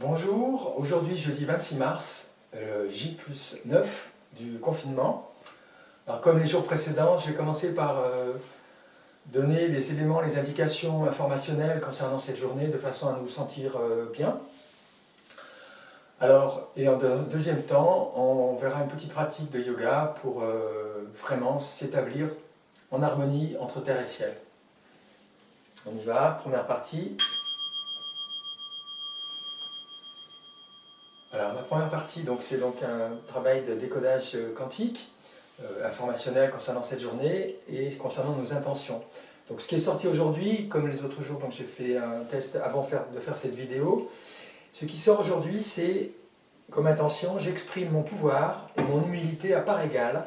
Bonjour, aujourd'hui jeudi 26 mars, J+9 du confinement. Alors comme les jours précédents, je vais commencer par donner les éléments, les indications informationnelles concernant cette journée de façon à nous sentir bien. Alors, et en deuxième temps, on verra une petite pratique de yoga pour vraiment s'établir en harmonie entre terre et ciel. On y va, première partie. Alors, la première partie, c'est donc un travail de décodage quantique, informationnel concernant cette journée et concernant nos intentions. Donc, ce qui est sorti aujourd'hui, comme les autres jours, donc j'ai fait un test avant de faire cette vidéo. Ce qui sort aujourd'hui, c'est comme intention, j'exprime mon pouvoir et mon humilité à part égale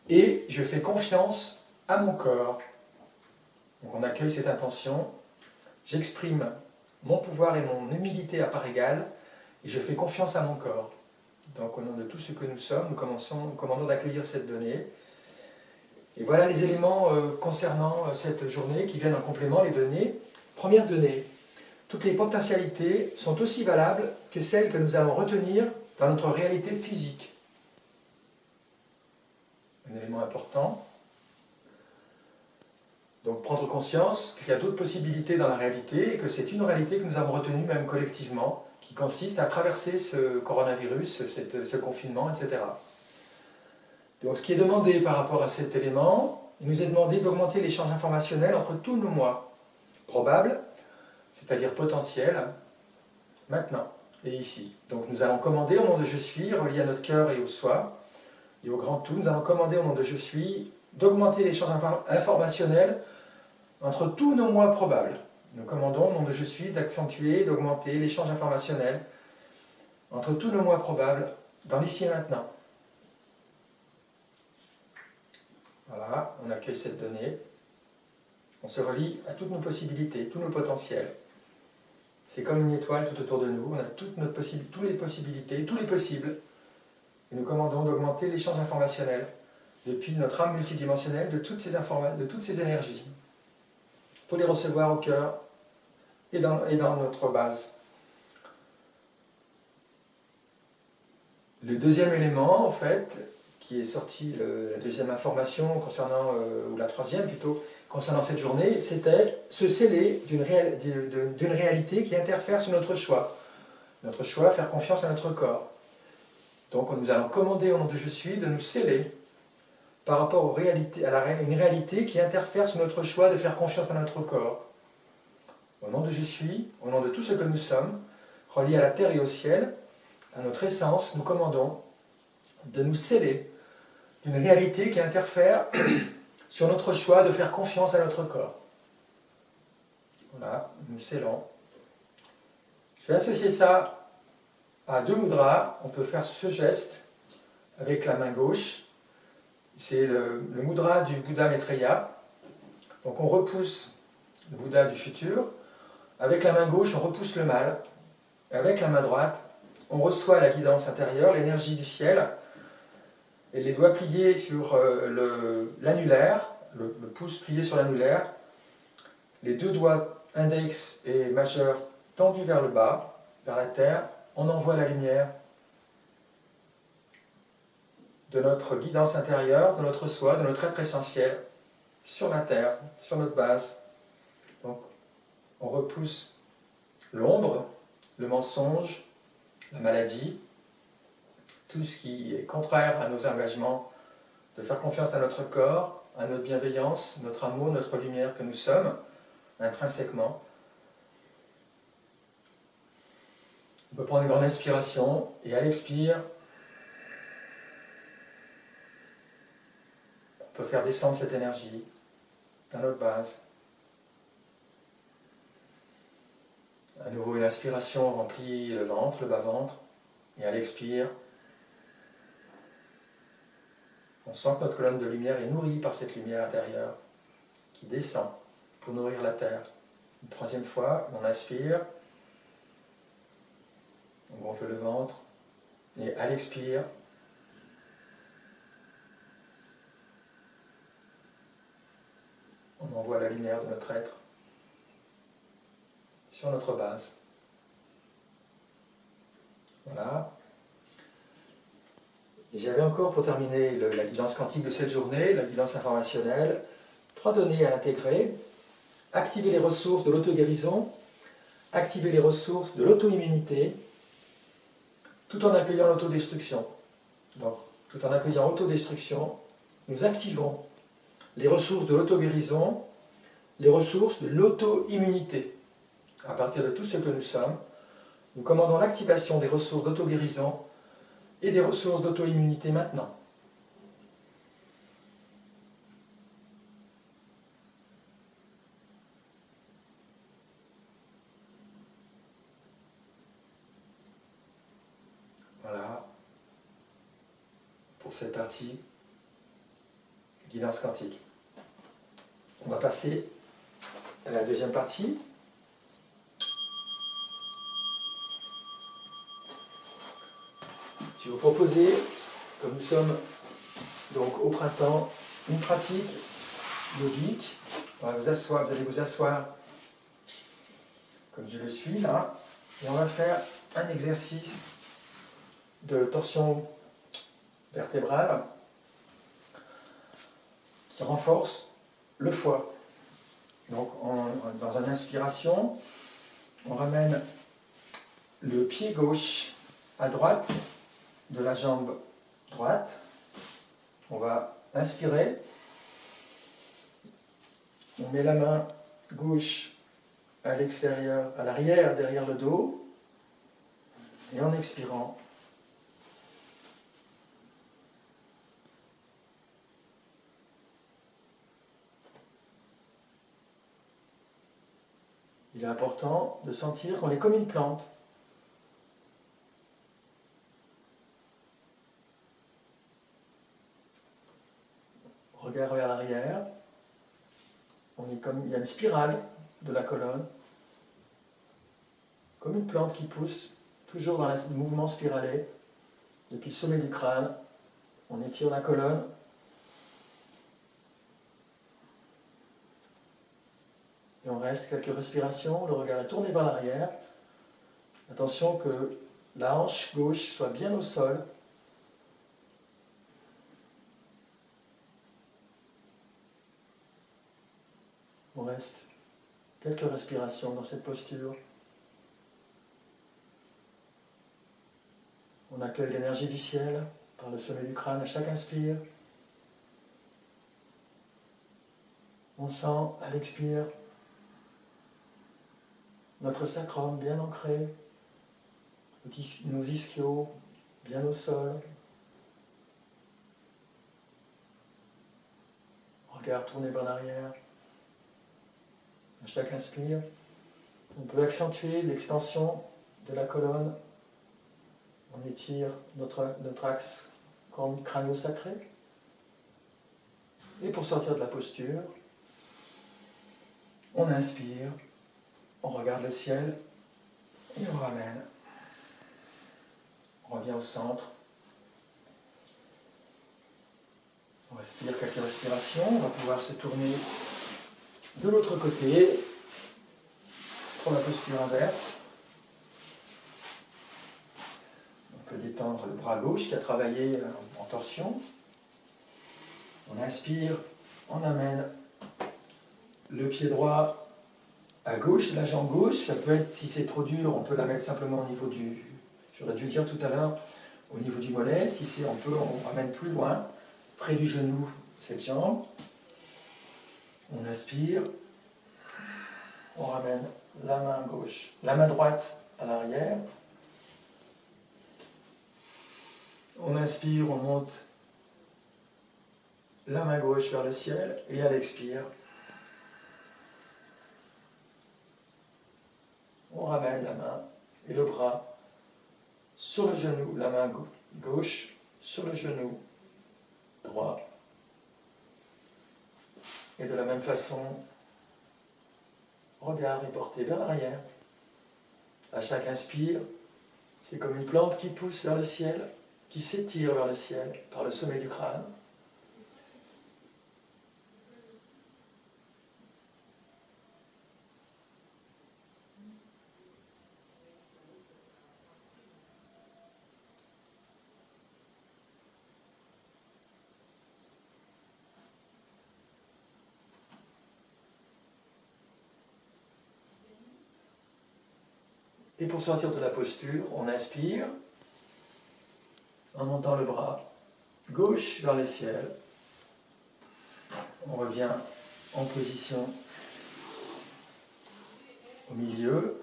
et je fais confiance à mon corps. Donc, on accueille cette intention, j'exprime mon pouvoir et mon humilité à part égale, et je fais confiance à mon corps. Donc au nom de tout ce que nous sommes, nous commandons d'accueillir cette donnée. Et voilà les éléments concernant cette journée qui viennent en complément, les données. Première donnée, toutes les potentialités sont aussi valables que celles que nous allons retenir dans notre réalité physique. Un élément important. Donc prendre conscience qu'il y a d'autres possibilités dans la réalité et que c'est une réalité que nous avons retenue même collectivement, qui consiste à traverser ce coronavirus, ce confinement, etc. Donc ce qui est demandé par rapport à cet élément, il nous est demandé d'augmenter l'échange informationnel entre tous nos moi probables, c'est-à-dire potentiels, maintenant et ici. Donc nous allons commander au nom de je suis, relié à notre cœur et au soi, et au grand tout, nous allons commander au nom de je suis, d'augmenter l'échange informationnel entre tous nos moi probables. Nous commandons au nom de je suis d'accentuer, d'augmenter l'échange informationnel entre tous nos moi probables dans l'ici et maintenant. Voilà, on accueille cette donnée. On se relie à toutes nos possibilités, tous nos potentiels. C'est comme une étoile tout autour de nous, on a toutes les possibilités, tous les possibles. Et nous commandons d'augmenter l'échange informationnel depuis notre âme multidimensionnelle de toutes ces énergies, pour les recevoir au cœur et dans notre base. Le deuxième élément, en fait, qui est sorti, la deuxième information concernant, ou la troisième plutôt, concernant cette journée, c'était se sceller d'une réalité qui interfère sur notre choix. Notre choix, faire confiance à notre corps. Donc nous allons commander au nom de je suis de nous sceller par rapport aux réalités, une réalité qui interfère sur notre choix de faire confiance à notre corps. Au nom de je suis, au nom de tout ce que nous sommes, reliés à la terre et au ciel, à notre essence, nous commandons de nous sceller d'une réalité qui interfère sur notre choix de faire confiance à notre corps. Voilà, nous scellons. Je vais associer ça à deux mudras. On peut faire ce geste avec la main gauche. C'est le mudra du Bouddha Maitreya. Donc on repousse le Bouddha du futur. Avec la main gauche, on repousse le mal. Et avec la main droite, on reçoit la guidance intérieure, l'énergie du ciel. Et les doigts pliés sur l'annulaire, le pouce plié sur l'annulaire. Les deux doigts index et majeur tendus vers le bas, vers la terre. On envoie la lumière de notre guidance intérieure, de notre soi, de notre être essentiel, sur la terre, sur notre base. Donc, on repousse l'ombre, le mensonge, la maladie, tout ce qui est contraire à nos engagements de faire confiance à notre corps, à notre bienveillance, notre amour, notre lumière que nous sommes, intrinsèquement. On peut prendre une grande inspiration et à l'expire, on peut faire descendre cette énergie dans notre base. À nouveau, une inspiration remplit le ventre, le bas-ventre, et à l'expire, on sent que notre colonne de lumière est nourrie par cette lumière intérieure qui descend pour nourrir la terre. Une troisième fois, on inspire, on gonfle le ventre, et à l'expire, on envoie la lumière de notre être sur notre base. Voilà. Et j'avais encore, pour terminer la guidance quantique de cette journée, la guidance informationnelle, 3 données à intégrer. Activer les ressources de l'auto-guérison, activer les ressources de l'auto-immunité, tout en accueillant l'autodestruction. Donc, tout en accueillant l'autodestruction, nous activons les ressources de l'auto-guérison, les ressources de l'auto-immunité. À partir de tout ce que nous sommes, nous commandons l'activation des ressources d'auto-guérison et des ressources d'auto-immunité maintenant. Voilà pour cette partie guidance quantique. On va passer à la deuxième partie. Je vais vous proposer, comme nous sommes donc au printemps, une pratique yogique. On va vous allez vous asseoir comme je le suis là, et on va faire un exercice de torsion vertébrale qui renforce le foie. Donc dans une inspiration, on ramène le pied gauche à droite de la jambe droite. On va inspirer. On met la main gauche à l'extérieur, à l'arrière, derrière le dos. Et en expirant, il est important de sentir qu'on est comme une plante. Regard vers l'arrière. Il y a une spirale de la colonne, comme une plante qui pousse, toujours dans le mouvement spiralé, depuis le sommet du crâne. On étire la colonne. Et on reste quelques respirations, le regard est tourné vers l'arrière. Attention que la hanche gauche soit bien au sol. On reste quelques respirations dans cette posture. On accueille l'énergie du ciel par le sommet du crâne à chaque inspire. On sent à l'expire notre sacrum bien ancré, nos ischios bien au sol. Regard tourné vers l'arrière. À chaque inspire, on peut accentuer l'extension de la colonne. On étire notre axe crânio-sacré. Et pour sortir de la posture, on inspire, on regarde le ciel et on ramène. On revient au centre. On respire quelques respirations. On va pouvoir se tourner de l'autre côté pour la posture inverse. On peut détendre le bras gauche qui a travaillé en torsion. On inspire, on amène le pied droit à gauche, la jambe gauche. Ça peut être, si c'est trop dur, on peut la mettre simplement au niveau du, j'aurais dû dire tout à l'heure, au niveau du mollet. Si c'est, on ramène plus loin, près du genou, cette jambe. On inspire, on ramène la main gauche, la main droite à l'arrière. On inspire, on monte la main gauche vers le ciel et à l'expire, on ramène la main et le bras sur le genou, la main gauche sur le genou droit. Et de la même façon, regard est porté vers l'arrière. À chaque inspire, c'est comme une plante qui pousse vers le ciel, qui s'étire vers le ciel par le sommet du crâne. Et pour sortir de la posture, on inspire en montant le bras gauche vers le ciel. On revient en position au milieu.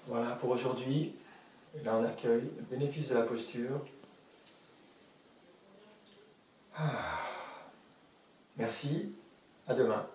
Voilà pour aujourd'hui. Et là on accueille le bénéfice de la posture. Merci, à demain.